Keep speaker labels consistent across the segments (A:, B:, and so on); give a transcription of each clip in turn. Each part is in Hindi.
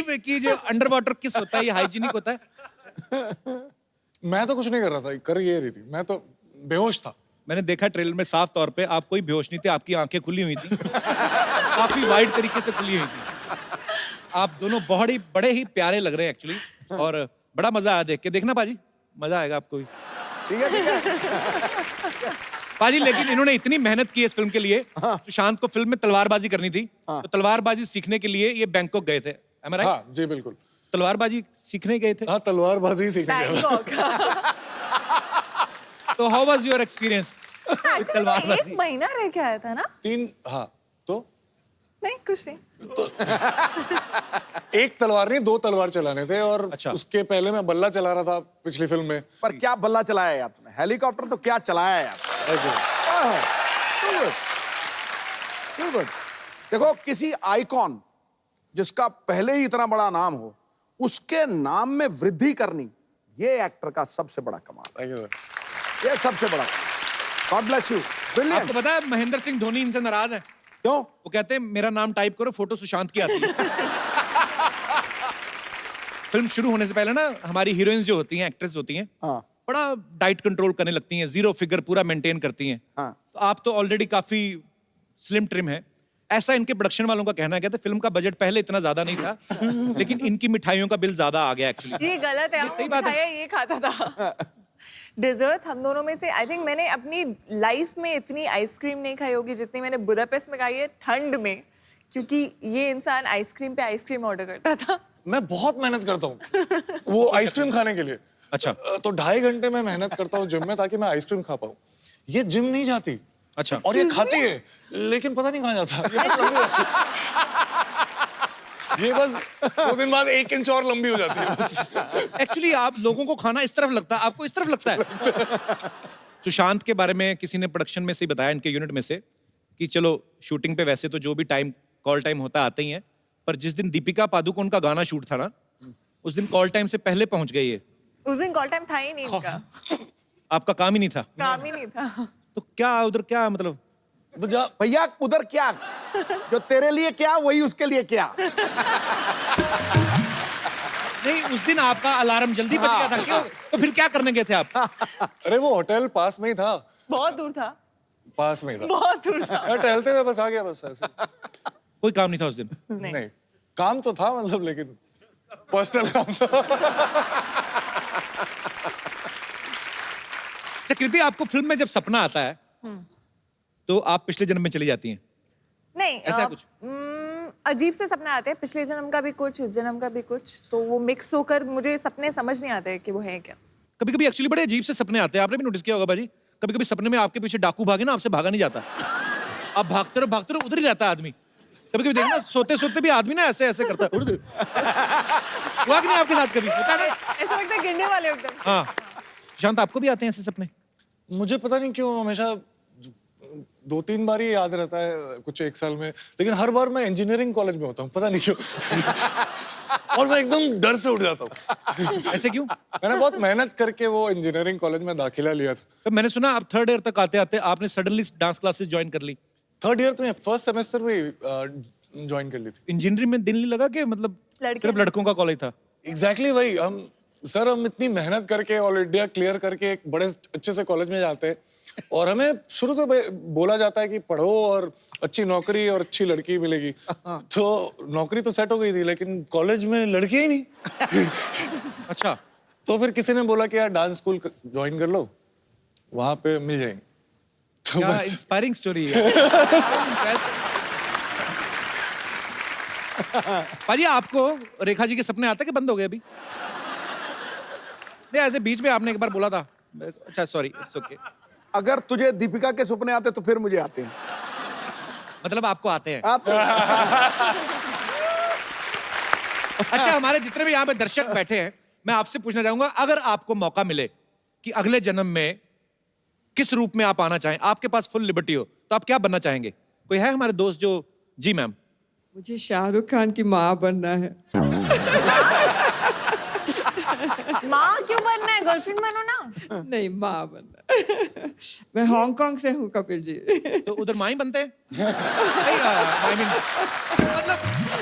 A: बिलीव कि जो अंडर वाटर किस होता है ये हाइजीनिक होता है?
B: मैं तो कुछ नहीं कर रहा था, कर ये रही थी, मैं तो बेहोश था।
A: मैंने देखा ट्रेलर में साफ तौर पे आप कोई बेहोश नहीं थे, आपकी आंखें खुली हुई थी। काफी वाइड तरीके से खुली हुई थी। आप दोनों बहुत ही बड़े ही प्यारे लग रहे हैं एक्चुअली, और बड़ा मजा आया देख के। देखना पाजी, मजा आएगा आपको भी।
C: ठीक है, ठीक है।
A: पाजी लेकिन इन्होंने इतनी मेहनत की इस फिल्म के लिए। सुशांत को फिल्म में तलवारबाजी करनी थी, तो तलवारबाजी सीखने के लिए ये बैंकॉक गए थे। Am I right?
B: हाँ जी बिल्कुल।
A: तलवारबाजी सीखने गए थे।
B: हाँ, तलवारबाजी ही सीखने गया।
D: बैंकॉक।
A: तो how was your experience?
D: Actually, मैं 1 महीना रह के आया था ना?
B: 3, हाँ तो
D: नहीं, कुछ नहीं।
B: एक तलवार नहीं, 2 तलवार चलाने थे, और
A: अच्छा।
B: उसके पहले मैं बल्ला चला रहा था पिछली फिल्म में।
C: पर क्या बल्ला चलाया यार तुमने, हेलीकॉप्टर तो क्या चलाया यार। Too good. देखो, किसी आइकॉन जिसका पहले ही इतना बड़ा नाम हो, उसके नाम में वृद्धि करनी, ये एक्टर का सबसे बड़ा कमाल।
B: Thank you, sir.
C: ये सबसे बड़ा। God bless you.
A: आपको पता है महेंद्र सिंह धोनी इनसे नाराज है।
C: क्यों?
A: वो कहते हैं मेरा नाम टाइप करो, फोटो सुशांत की आती है। फिल्म शुरू होने से पहले ना हमारी हीरोइंस जो होती हैं, एक्ट्रेस होती हैं,
C: हाँ
A: बड़ा डाइट कंट्रोल करने लगती हैं, 0 फिगर पूरा मेंटेन करती हैं।
C: हाँ।
A: तो आप तो ऑलरेडी काफी स्लिम ट्रिम है, ऐसा इनके प्रोडक्शन वालों का कहना है। कहते फिल्म का बजट पहले इतना ज्यादा नहीं था, लेकिन इनकी मिठाइयों का बिल ज्यादा आ गया एक्चुअली।
D: ये गलत है,
A: सही
D: हम
A: बात है।
D: मिठाइयाँ ये खाता था। डिजर्ट हम दोनों में से आई थिंक मैंने अपनी लाइफ में इतनी आइसक्रीम नहीं खाई होगी जितनी मैंने बुदापेस्ट में खाई है, ठंड में, क्योंकि ये इंसान आइसक्रीम पे आइसक्रीम ऑर्डर करता था।
B: मैं बहुत मेहनत करता हूँ वो आइसक्रीम खाने के लिए।
A: अच्छा।
B: तो 2.5 घंटे में मेहनत करता हूँ जिम में, ताकि मैं आइसक्रीम खा पाऊँ। ये जिम नहीं जाती।
A: अच्छा।
B: और ये खाती है, लेकिन पता नहीं कहाँ जाता। ये बस लंबी जाती है। ये बस 2 दिन बाद 1 इंच और लंबी हो जाती है बस।
A: एक्चुअली आप लोगों को खाना इस तरफ लगता है, आपको इस तरफ लगता है। सुशांत के बारे में किसी ने प्रोडक्शन में से ही बताया, इनके यूनिट में से, कि चलो शूटिंग पे वैसे तो जो भी टाइम कॉल टाइम होता आते ही है, पर जिस दिन दीपिका पादुकोण का गाना शूट था ना, उस दिन कॉल टाइम से पहले पहुंच गई है।
D: उस दिन कॉल टाइम था ही नहीं इनका,
A: आपका काम ही नहीं था।
D: काम ही नहीं था।
A: तो क्या उधर क्या मतलब?
C: भैया उधर क्या, जो तेरे लिए क्या वही उसके लिए क्या।
A: नहीं, उस दिन आपका अलार्म जल्दी बज गया था क्यों? तो फिर क्या करने गए थे आप?
B: अरे वो होटल पास में ही था।
D: बहुत दूर था,
B: पास में ही था।
D: बहुत दूर था।
B: मैं टहलते हुए बस आ गया, बस ऐसे।
A: कोई काम नहीं था उस दिन?
B: नहीं, काम तो था मतलब, लेकिन पर्सनल काम था।
A: कृति, आपको फिल्म में जब सपना आता है तो आप पिछले जन्म में चली जाती हैं?
D: नहीं,
A: ऐसा कुछ?
D: अजीब से सपने आते हैं, पिछले जन्म का भी कुछ, इस जन्म का भी कुछ, तो वो मिक्स होकर मुझे सपने समझ नहीं आते कि वो है क्या।
A: कभी कभी एक्चुअली बड़े अजीब से सपने आते हैं, आपने भी नोटिस किया होगा बाजी। कभी कभी सपने में आपके पीछे डाकू भागे ना, आपसे भागा नहीं जाता, आप भागते रहो उधर ही रहता है आदमी। कभी कभी देखना, सोते सोते भी आदमी ना ऐसे ऐसे करता है। हुआ कि नहीं आपके साथ कभी? होता है ना?
D: ऐसा लगता है गिरने वाले एकदम से।
A: हाँ। शांत, आपको भी आते हैं ऐसे सपने?
B: मुझे पता नहीं क्यों हमेशा 2-3 बार ही याद रहता है कुछ 1 साल में, लेकिन हर बार मैं इंजीनियरिंग कॉलेज में होता हूँ, पता नहीं क्यों। और मैं एकदम डर से उठ जाता हूँ।
A: ऐसे क्यों?
B: मैंने बहुत मेहनत करके वो इंजीनियरिंग कॉलेज में दाखिला लिया था।
A: तो मैंने सुना आप 3rd ईयर तक आते आते आपने सडनली डांस क्लासेस ज्वाइन कर ली।
B: 3rd ईयर में फर्स्ट सेमेस्टर में ज्वाइन कर ली थी।
A: इंजीनियरिंग में दिल नहीं लगा कि मतलब सिर्फ लड़कों का कॉलेज था?
B: एग्जैक्टली वही। हम इतनी मेहनत करके ऑल इंडिया क्लियर करके एक बड़े अच्छे से कॉलेज में जाते हैं, और हमें शुरू से बोला जाता है कि पढ़ो और अच्छी नौकरी और अच्छी लड़की मिलेगी। तो नौकरी तो सेट हो गई थी, लेकिन कॉलेज में लड़की ही नहीं।
A: अच्छा।
B: तो फिर किसी ने बोला कि यार डांस स्कूल ज्वाइन कर लो, वहां पे मिल जाएंगे। तो
A: क्या
B: बस
A: इंस्पायरिंग स्टोरी है। पाजी, आपको रेखा जी के सपने आते कि बंद हो गए अभी? नहीं, ऐसे बीच में आपने एक बार बोला था। अच्छा सॉरी, इट्स ओके।
C: अगर तुझे दीपिका के सपने आते तो फिर मुझे आते हैं।
A: मतलब आपको आते हैं?
C: आते हैं।
A: अच्छा, हमारे जितने भी यहाँ पे दर्शक बैठे हैं, मैं आपसे पूछना चाहूंगा, अगर आपको मौका मिले कि अगले जन्म में किस रूप में आप आना चाहें, आपके पास फुल लिबर्टी हो, तो आप क्या बनना चाहेंगे? कोई है हमारे दोस्त जो? जी मैम।
E: मुझे शाहरुख खान की माँ बनना है।
D: माँ क्यों बनना है? गर्लफ्रेंड बनो ना।
E: नहीं, माँ बनना है। मैं हांगकांग से हूँ कपिल जी।
A: तो उधर माँ ही बनते हैं? नहीं, I mean, मतलब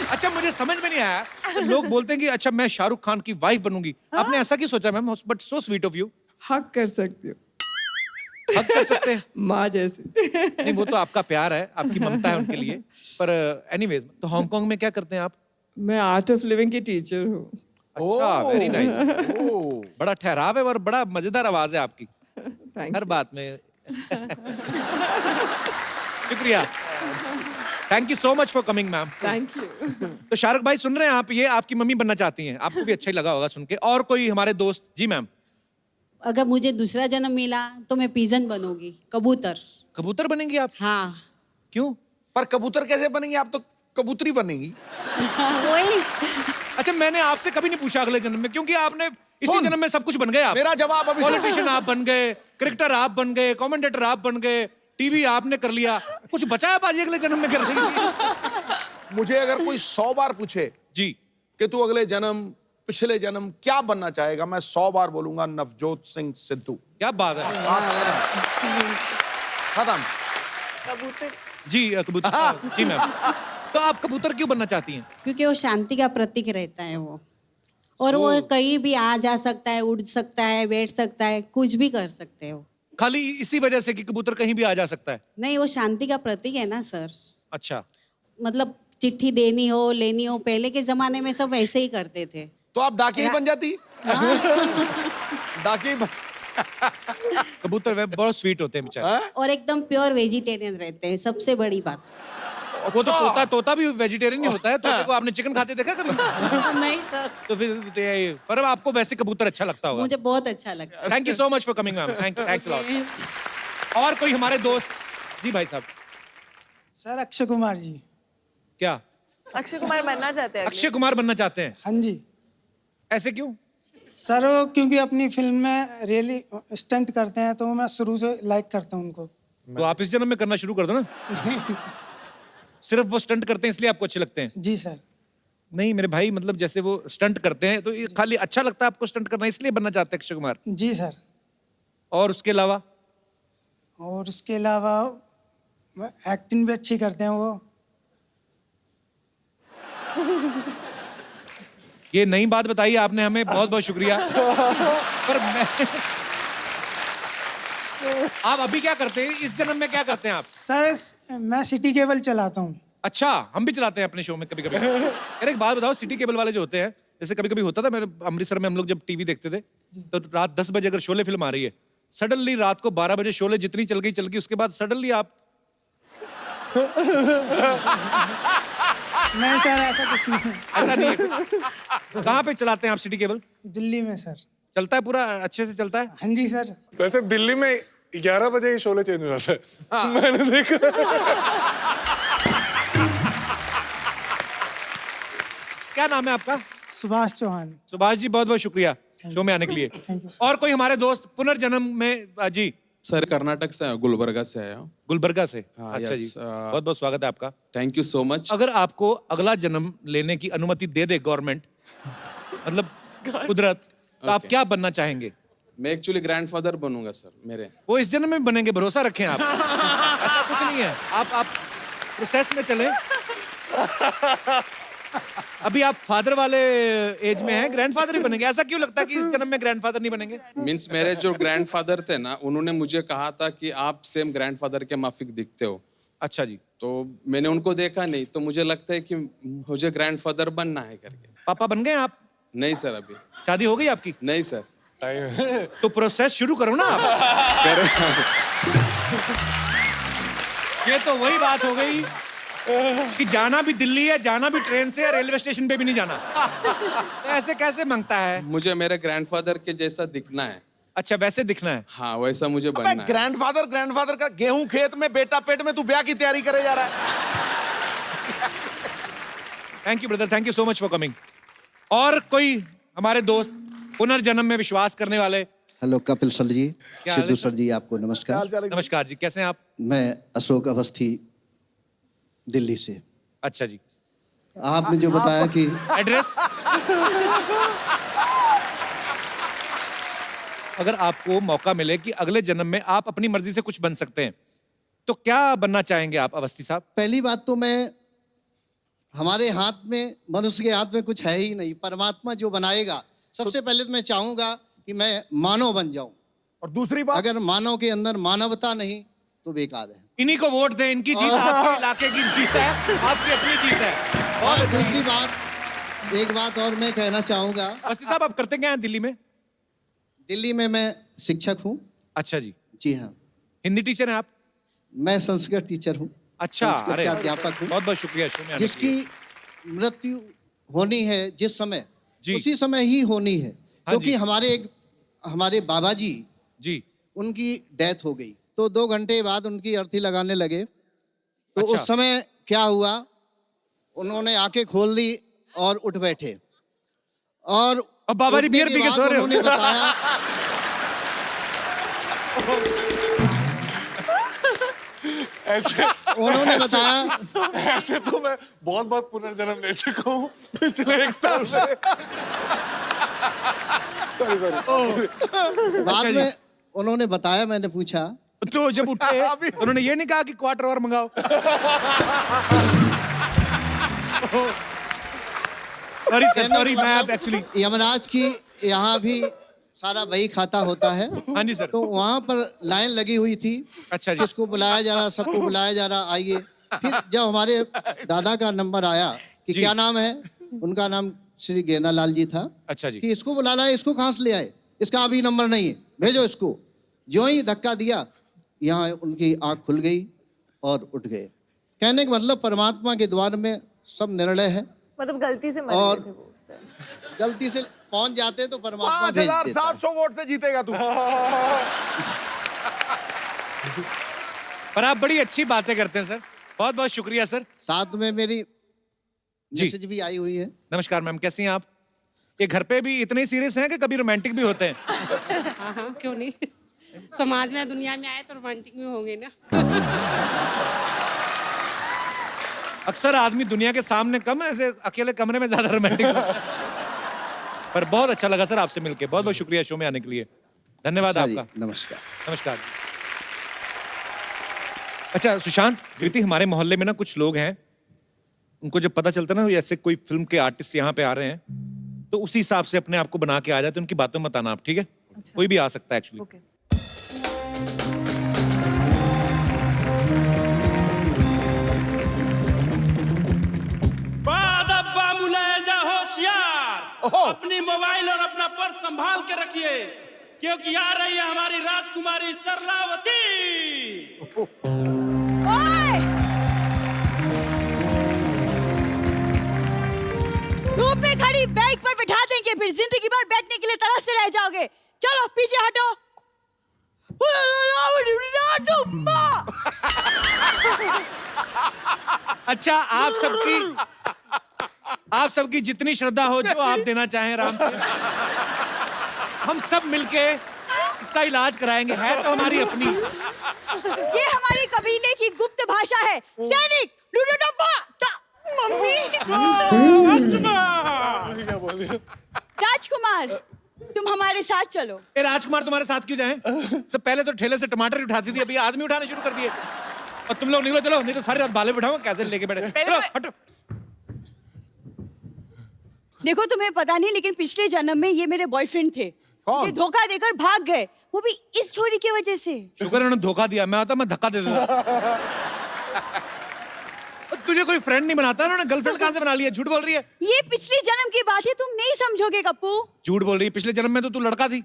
A: अच्छा मुझे समझ में नहीं आया, लोग बोलते हैं कि अच्छा मैं शाहरुख खान की वाइफ बनूंगी, आपने ऐसा क्यों सोचा ma'am? But so sweet of you.
E: हक कर सकती हूँ
A: हक कर सकते हैं?
E: माँ जैसे।
A: नहीं वो तो आपका प्यार है, आपकी ममता है उनके लिए। पर एनीवेज, तो हांगकांग में क्या करते हैं आप?
E: मैं आर्ट ऑफ लिविंग की टीचर हूँ।
A: अच्छा, वेरी नाइस। बड़ा ठहराव है और बड़ा मजेदार आवाज है आपकी
E: थैंक
A: हर बात में। शुक्रिया, thank you so much for coming ma'am.
E: Thank you.
A: तो शाहरुख भाई सुन रहे हैं आप, ये आपकी मम्मी बनना चाहती हैं, आपको भी अच्छा ही लगा होगा सुन के। और कोई हमारे दोस्त? जी मैम।
F: अगर मुझे दूसरा जन्म मिला तो मैं पिजन बनूंगी, कबूतर।
A: कबूतर बनेंगी आप?
F: हाँ।
A: क्यों?
C: पर कबूतर कैसे बनेंगी? आप तो कबूतरी बनेगी।
F: वही।
A: अच्छा मैंने आपसे कभी नहीं पूछा अगले जन्म में, क्योंकि आपने इसी जन्म में सब कुछ बन गए आप।
C: मेरा जवाब अभी
A: पॉलिटिशियन आप बन गए, क्रिकेटर आप बन गए, कमेंटेटर आप बन गए, टीवी आपने कर लिया, कुछ बचा है बाजी अगले जन्म में कर रही?
C: मुझे अगर कोई 100 बार पूछे
A: जी।
C: कि तू अगले जन्म पिछले जन्म क्या बनना चाहेगा, मैं 100 बार बोलूंगा नवजोत सिंह सिद्धू।
A: क्या बात है।
C: खत्म।
D: कबूतर।
A: जी कबूतर। जी मैम। तो आप कबूतर क्यों बनना चाहती हैं?
F: क्योंकि वो शांति का प्रतीक रहता है वो, और वो कहीं भी आ जा सकता है, उड़ सकता है, बैठ सकता है, कुछ भी कर सकते हैं वो।
A: खाली इसी वजह से कि कबूतर कहीं भी आ जा सकता है?
F: नहीं, वो शांति का प्रतीक है ना सर।
A: अच्छा।
F: मतलब चिट्ठी देनी हो, लेनी हो, पहले के जमाने में सब ऐसे ही करते थे।
C: तो आप डाकिया ही बन जाती। डाकिया ही बन...
A: कबूतर वे बहुत स्वीट होते हैं बेचारे।
F: और एकदम प्योर वेजिटेरियन रहते हैं, सबसे बड़ी बात।
A: वो तो तोता भी वेजिटेरियन ही होता है। तोते को आपने चिकन खाते देखा कभी?
F: नहीं सर,
A: तो फिर पर आपको वैसे कबूतर अच्छा लगता होगा।
F: मुझे बहुत अच्छा लगता है।
A: Thank you so much for coming ma'am. Thanks lot. और कोई हमारे दोस्त? जी भाई साहब।
G: सर अक्षय कुमार जी।
A: क्या
D: अक्षय कुमार बनना चाहते हैं
A: अक्षय कुमार बनना चाहते हैं?
G: हाँ जी
A: ऐसे क्यों?
G: सर, वो क्योंकि अपनी फिल्म में रियली स्टंट करते हैं, तो मैं शुरू से लाइक करता हूँ उनको।
A: तो आप इस जन्म में करना शुरू कर दो ना। सिर्फ वो स्टंट करते हैं इसलिए आपको अच्छे लगते हैं?
G: जी सर।
A: नहीं मेरे भाई, मतलब जैसे वो स्टंट करते हैं तो ये खाली अच्छा लगता है आपको स्टंट करना, इसलिए बनना चाहते हैं अक्षय कुमार?
G: जी सर।
A: और उसके अलावा?
G: और उसके अलावा एक्टिंग भी अच्छी करते हैं वो।
A: ये नई बात बताई आपने हमें, बहुत बहुत शुक्रिया। पर आप अभी क्या करते हैं? इस जन्म में क्या करते हैं आप?
G: सर मैं सिटी केबल चलाता हूँ।
A: अच्छा, हम भी चलाते हैं अपने शो में कभी कभी। यार एक बात बताओ, सिटी केबल वाले जो होते हैं, जैसे कभी कभी होता था, मेरे अमृतसर में हम लोग जब टीवी देखते थे, तो रात 10 बजे अगर शोले फिल्म आ रही है, सडनली रात को 12 बजे शोले जितनी चल गई, उसके बाद सडनली आप
G: नहीं सर, ऐसा कुछ नहीं है।
A: ऐसा नहीं है। कहाँ पे चलाते हैं आप सिटी केबल?
G: दिल्ली में सर।
A: चलता है पूरा अच्छे से चलता है?
G: हाँ जी सर।
B: वैसे दिल्ली में 11 बजे ही शोले चेंज हो जाता है। मैंने देखा।
A: क्या नाम है आपका?
G: सुभाष चौहान।
A: सुभाष जी, बहुत बहुत शुक्रिया शो में आने के लिए।
G: Thank you.
A: और कोई हमारे दोस्त पुनर्जन्म में? जी।
H: सर कर्नाटक से गुलबर्गा से आया हूँ।
A: गुलबर्गा से?
H: हाँ,
A: अच्छा
H: yes,
A: जी, बहुत बहुत स्वागत है आपका।
H: Thank you so much.
A: अगर आपको अगला जन्म लेने की अनुमति दे दे गवर्नमेंट, मतलब कुदरत, तो आप
H: Okay.
A: क्या बनना चाहेंगे?
H: मैं एक्चुअली ग्रैंडफादर बनूंगा सर मेरे।
A: वो इस जन्म में बनेंगे, भरोसा रखें आप। ऐसा कुछ नहीं है, आप प्रोसेस में चलें। अभी आप फादर वाले एज में हैं, ग्रैंडफादर ही बनेंगे। ऐसा क्यों लगता है कि इस जन्म में ग्रैंडफादर नहीं बनेंगे?
H: मीन्स मेरे जो ग्रैंडफादर थे ना, उन्होंने मुझे कहा था कि आप सेम ग्रैंडफादर के माफिक दिखते हो।
A: अच्छा जी।
H: तो मैंने उनको देखा नहीं, तो मुझे लगता है कि मुझे ग्रैंडफादर बनना है करके।
A: पापा बन गए आप?
H: नहीं सर, अभी
A: शादी हो गई आपकी?
H: नहीं सर।
A: तो प्रोसेस शुरू करो ना आप। ये तो वही बात हो गई कि जाना भी दिल्ली है, जाना भी ट्रेन से, रेलवे स्टेशन पे भी नहीं जाना। तो ऐसे कैसे मांगता है?
H: मुझे मेरे ग्रैंडफादर के जैसा दिखना है।
A: अच्छा, वैसे दिखना है?
H: हाँ, वैसा मुझे बनना है।
C: ग्रैंडफादर का गेहूं खेत में, बेटा पेट में, तू ब्याह की तैयारी करे जा रहा है।
A: Thank you brother, thank you so much for coming. और कोई हमारे दोस्त पुनर्जन्म में विश्वास करने वाले?
I: हेलो कपिल सर जी,
A: क्या हाल है
I: सिद्धू
A: सर?
I: सर जी, आपको नमस्कार।
A: नमस्कार जी, कैसे हैं आप?
I: मैं अशोक अवस्थी, दिल्ली से।
A: अच्छा जी।
I: आपने जो बताया कि
A: एड्रेस? अगर आपको मौका मिले कि अगले जन्म में आप अपनी मर्जी से कुछ बन सकते हैं, तो क्या बनना चाहेंगे आप अवस्थी साहब?
I: पहली बात तो मैं हमारे हाथ में, मनुष्य के हाथ में कुछ है ही नहीं। परमात्मा जो बनाएगा, सबसे पहले तो मैं चाहूंगा कि मैं मानव बन जाऊं।
C: और दूसरी बात,
I: अगर मानव के अंदर मानवता नहीं तो बेकार है।
A: इन्हीं को वोट दें, इनकी जीत आपके इलाके की जीत है, आपकी अपनी जीत है।
I: और दूसरी बात, एक बात और मैं कहना चाहूंगा।
A: अस्सी साहब, आप करते क्या हैं दिल्ली में?
I: दिल्ली में मैं शिक्षक हूँ।
A: अच्छा जी।
I: जी हाँ,
A: हिंदी टीचर हैं आप?
I: मैं संस्कृत टीचर हूँ।
A: अच्छा,
I: संस्कृत
A: अरे
I: के अध्यापक हूँ।
A: बहुत बहुत शुक्रिया शो में आने के लिए।
I: जिसकी मृत्यु होनी है जिस समय,
A: जी।
I: उसी समय ही होनी है।
A: हाँ जी।
I: क्योंकि हमारे बाबा जी,
A: जी।
I: उनकी डेथ हो गई, तो 2 घंटे बाद उनकी अर्थी लगाने लगे। तो
A: अच्छा।
I: उस समय क्या हुआ, उन्होंने आंखें खोल दी और उठ बैठे। और
A: अब बाबा जी
I: उठने
A: बियर
I: के
A: पी के
I: बाद
A: सो रहे हो।
I: उन्होंने बताया
B: ऐसे
I: उन्होंने बताया
B: ऐसे तो मैं बहुत बहुत पुनर्जन्म ले चुका हूँ पिछले 1 साल से। सॉरी
I: बाद
A: जी।
I: में उन्होंने बताया, मैंने पूछा
A: तो जब उठे उन्होंने ये नहीं कहा कि क्वार्टर और मंगाओ? सॉरी मैं एक्चुअली।
I: यमराज की यहाँ भी सारा वही खाता होता है।
A: हाँ जी सर।
I: तो वहाँ पर लाइन लगी हुई थी।
A: अच्छा जी।
I: किसको बुलाया जा रहा, सबको बुलाया जा रहा, आइए। फिर जब हमारे दादा का नंबर आया कि
A: जी।
I: क्या नाम है, उनका नाम श्री गेंदालाल जी था।
A: अच्छा जी।
I: कि इसको बुलाना है, इसको कहाँ से ले आए, इसका अभी नंबर नहीं है, भेजो इसको। जो ही धक्का दिया, यहाँ उनकी आँख खुल गई और उठ गए। कहने का मतलब, परमात्मा के द्वार में सब निर्णय है।
D: मतलब गलती से मर
I: और
D: गए थे वो उस time।
I: गलती से पहुंच जाते तो परमात्मा भेज देता।
C: 5700 वोट से जीतेगा तू।
A: पर आप बड़ी अच्छी बातें करते हैं सर, बहुत बहुत शुक्रिया सर।
I: साथ में मेरी
A: जी।
I: मैसेज भी आई हुई है।
A: नमस्कार मैम, कैसी हैं आप? ये घर पे भी इतने सीरियस हैं कि कभी रोमांटिक भी होते हैं?
J: हाँ हाँ, क्यों नहीं। समाज में, दुनिया में आए तो रोमांटिक भी होंगे ना।
A: अक्सर आदमी दुनिया के सामने कम, ऐसे अकेले कमरे में ज्यादा रोमांटिक होता है। पर बहुत अच्छा लगा सर आपसे मिलके, बहुत बहुत शुक्रिया शो में आने के लिए, धन्यवाद
I: अच्छा जी,
A: आपका।
I: नमस्कार।
A: नमस्कार। अच्छा सुशांत, कृति, हमारे मोहल्ले में ना कुछ लोग हैं, उनको जब पता चलता ना ऐसे कोई फिल्म के आर्टिस्ट यहाँ पे आ रहे हैं, तो उसी हिसाब से अपने आप को बना के आ जाते, उनकी बातों में मत आना आप, ठीक है?
D: अच्छा।
A: कोई भी आ सकता है एक्चुअली।
D: ओके।
K: होशियार, अपनी मोबाइल और अपना पर्स संभाल के रखिए, क्योंकि आ रही है हमारी राजकुमारी सरलावती।
L: धूप में खड़ी बैग पर बिठा देंगे, फिर जिंदगी भर बैठने के लिए तरसते रह जाओगे। चलो पीछे हटो।
A: अच्छा, आप सबकी जितनी श्रद्धा हो, जो आप देना चाहें राम से, हम सब मिलके इसका इलाज कराएंगे। है तो हमारी अपनी।
L: ये हमारे कबीले की गुप्त भाषा है। सैनिक राजकुमार, तुम हमारे साथ चलो।
A: ए राजकुमार तुम्हारे साथ क्यों जाएं? तो पहले तो ठेले से टमाटर ही उठाती थी, अभी आदमी उठाने शुरू कर दिए। और तुम लोग निकलो, चलो, नहीं तो सारी रात बाले बिठाओ, कैसे लेके बैठे। चलो हटो।
L: देखो, तुम्हें पता नहीं, लेकिन पिछले जन्म में ये मेरे बॉयफ्रेंड थे।
C: कौन?
L: ये धोखा देकर भाग गए, वो भी इस छोरी की वजह से।
A: शुक्र है उन्होंने धोखा दिया, मैं आता मैं धक्का दे देता। तुझे कोई फ्रेंड नहीं बनाता, उन्होंने गर्लफ्रेंड कहां से बना लिया? झूठ बोल रही है।
L: ये पिछले जन्म की बात है, तुम नहीं समझोगे कप्पू।
A: झूठ बोल रही है, पिछले जन्म में तो तू लड़का थी।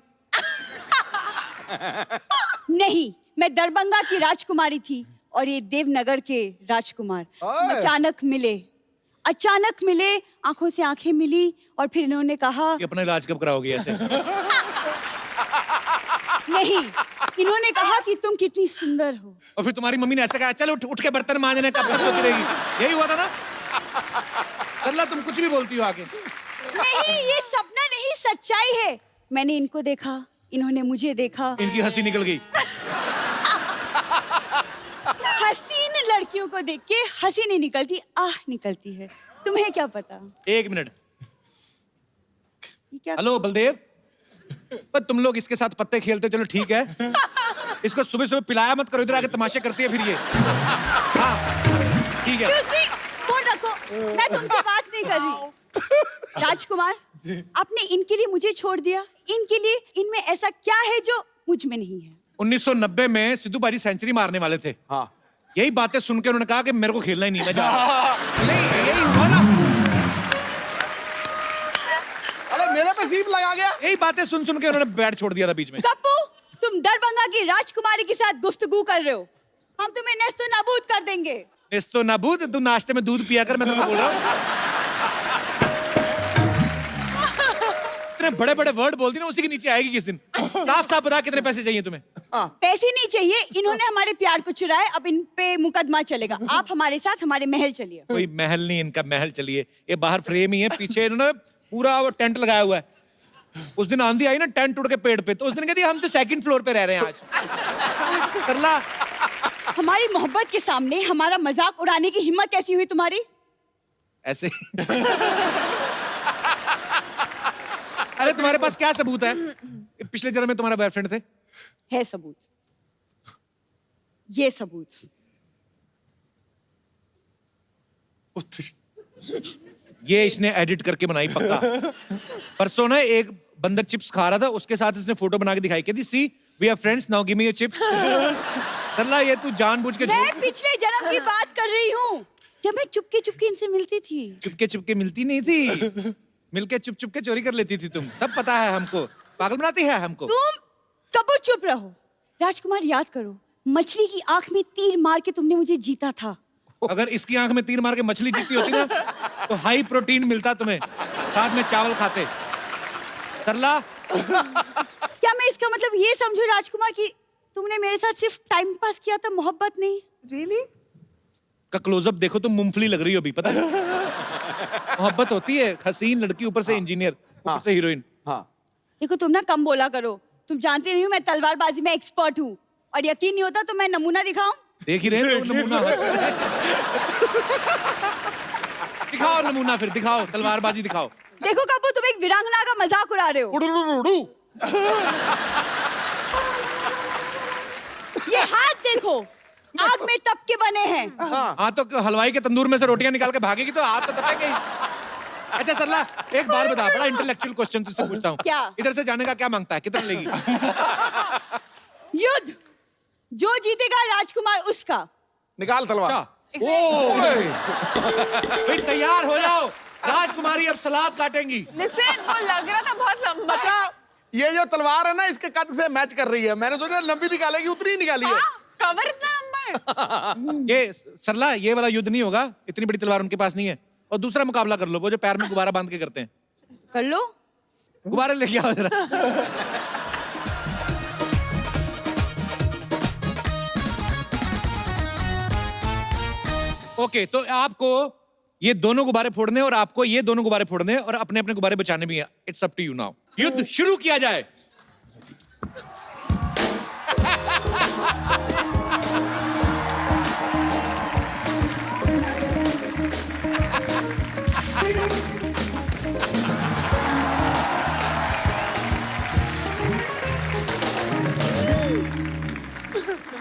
L: नहीं, मैं दरभंगा की राजकुमारी थी और ये देवनगर के राजकुमार। अचानक मिले, आंखों से आंखें मिली और फिर इन्होंने कहा
A: कि अपना इलाज कब कराओगी ऐसे?
L: नहीं, इन्होंने कहा कि तुम कितनी सुंदर हो।
A: और फिर तुम्हारी मम्मी ने ऐसे कहा, चल उठ के बर्तन मांजने, कब तक सोती रहेगी? यही हुआ था ना? सरला, तुम कुछ भी बोलती हो आगे।
L: नहीं, ये सपना नहीं, सच्चाई है। मैंने इनको देखा, इन्होंने मुझे देखा।
A: इनकी हंसी निकल गई।
L: हसीन लड़कियों को देख के हंसी नहीं निकलती, आह निकलती है। तुम्हें क्या पता?
A: 1 मिनट।
L: ये क्या?
A: हेलो बलदेव, पर तुम लोग इसके साथ पत्ते खेलते, चलो ठीक है। इसको सुबह सुबह पिलाया मत करो, इधर आके तमाशे करती है फिर ये। हाँ ठीक है।
L: Excuse me, फोन रखो। मैं तुमसे बात नहीं कर रही। राजकुमार, आपने इनके लिए मुझे छोड़ दिया। इनके लिए इनमें ऐसा क्या है जो मुझ में नहीं है?
A: 1990 में सिद्धू बाजी सेंचुरी मारने वाले थे।
C: हाँ।
A: यही बातें सुन के उन्होंने कहा कि मेरे को खेलना ही नहीं, मैं जा रहा हूं। नहीं, यही हुआ ना।
C: अरे मेरे पे सीप लगा गया।
A: यही बातें सुन सुन के उन्होंने बैट छोड़ दिया था बीच में।
L: कप्पू, तुम दरभंगा की राजकुमारी के साथ गुफ्तगू कर रहे हो। हम तुम्हें नेस्तो नाबूद कर देंगे।
A: नेस्तो नाबूद? तू नाश्ते में दूध पिया कर, मैं तुम्हें बोल रहा हूँ। इतने बड़े बड़े वर्ड बोलती ना, उसी के नीचे आएगी किस दिन। साफ साफ बता कितने पैसे चाहिए तुम्हें?
L: पैसे नहीं चाहिए, इन्होंने हमारे प्यार को चुराया, अब इन पे मुकदमा चलेगा। आप हमारे साथ हमारे महल चलिए।
A: कोई महल नहीं इनका, महल चलिए। ये बाहर फ्रेम ही है, पीछे इन्होंने पूरा वो टेंट लगाया हुआ है। उस दिन आंधी आई ना, टेंट उड़ के पेड़ पे, तो उस दिन कहती हम तो सेकंड फ्लोर पे रह रहे हैं आज। सरला,
L: हमारी मोहब्बत के सामने हमारा मजाक उड़ाने की हिम्मत कैसी हुई तुम्हारी?
A: ऐसे अरे तुम्हारे पास क्या सबूत है? पिछले जन्म में तुम्हारा बॉयफ्रेंड थे?
L: है सबूत, ये सबूत।
A: ये इसने एडिट करके बनाई पक्का। परसों ना एक बंदर चिप्स खा रहा था, उसके साथ इसने फोटो बना के दिखाई, कहती see we are friends now give me your chips. Sarla, ये तू जानबूझ के
L: मैं पिछले जन्म की बात कर रही हूँ, जब मैं चुपके चुपके इनसे मिलती थी।
A: चुपके चुपके मिलती नहीं थी, मिलके चुप चुप के चोरी कर लेती थी तुम। सब पता है हमको, पागल बनाती है हमको।
L: तुम कबूल चुप रहो। राजकुमार, याद करो, मछली की आंख में तीर मार के तुमने मुझे जीता था।
A: अगर इसकी आंख में तीर मार के मछली जीती होती ना, तो हाई प्रोटीन मिलता तुम्हें, साथ में चावल खाते। सरला,
L: क्या मैं इसका मतलब ये समझूं राजकुमार कि तुमने मेरे साथ सिर्फ टाइम पास किया था, मोहब्बत नहीं?
D: Really?
A: का क्लोजअप देखो, तुम मूंगफली लग रही हो अभी, पता है? मोहब्बत होती है, हसीन लड़की ऊपर से इंजीनियर, ऊपर से हीरोइन।
C: हाँ।
L: देखो, तुम ना कम बोला करो। तुम जानती नहीं हो मैं तलवारबाजी में एक्सपर्ट हूँ, और यकीन नहीं होता तो मैं नमूना दिखाऊं?
A: देख ही रहे हो नमूना। दिखाओ नमूना, फिर दिखाओ, तलवारबाजी दिखाओ।
L: देखो कपूर, तुम एक वीरांगना का मजाक उड़ा रहे हो। ये हाथ देखो, आग में तप के बने हैं।
A: हाँ, तो हलवाई के तंदूर में से रोटियां निकाल के भागेगी तो हाथ तो तपेंगे ही। अच्छा सरला, एक बात बता, बड़ा इंटेलेक्चुअल क्वेश्चन तुझसे पूछता हूँ।
L: क्या?
A: इधर से जाने का क्या मांगता है, कितना लेगी?
L: युद्ध, जो जीतेगा राजकुमार उसका।
C: निकाल तलवार।
A: भाई तैयार हो जाओ, राजकुमारी अब सलाद काटेंगी।
D: Listen, वो लग रहा था बहुत लंबा।
C: अच्छा, ये जो तलवार है ना, इसके कद से मैच कर रही है। मैंने सोचा लंबी निकालेगी, उतनी ही निकाली है।
D: कवर इतना लंबा है।
A: ये सरला, ये वाला युद्ध नहीं होगा, इतनी बड़ी तलवार उनके पास नहीं है। और दूसरा मुकाबला कर लो, वो जो पैर में गुब्बारा बांध के करते हैं।
L: कर लो।
A: गुब्बारे लेके आओ जरा। ओके, तो आपको ये दोनों गुब्बारे फोड़ने और आपको ये दोनों गुब्बारे फोड़ने और अपने अपने गुब्बारे बचाने भी हैं। It's up to you now. युद्ध शुरू किया जाए।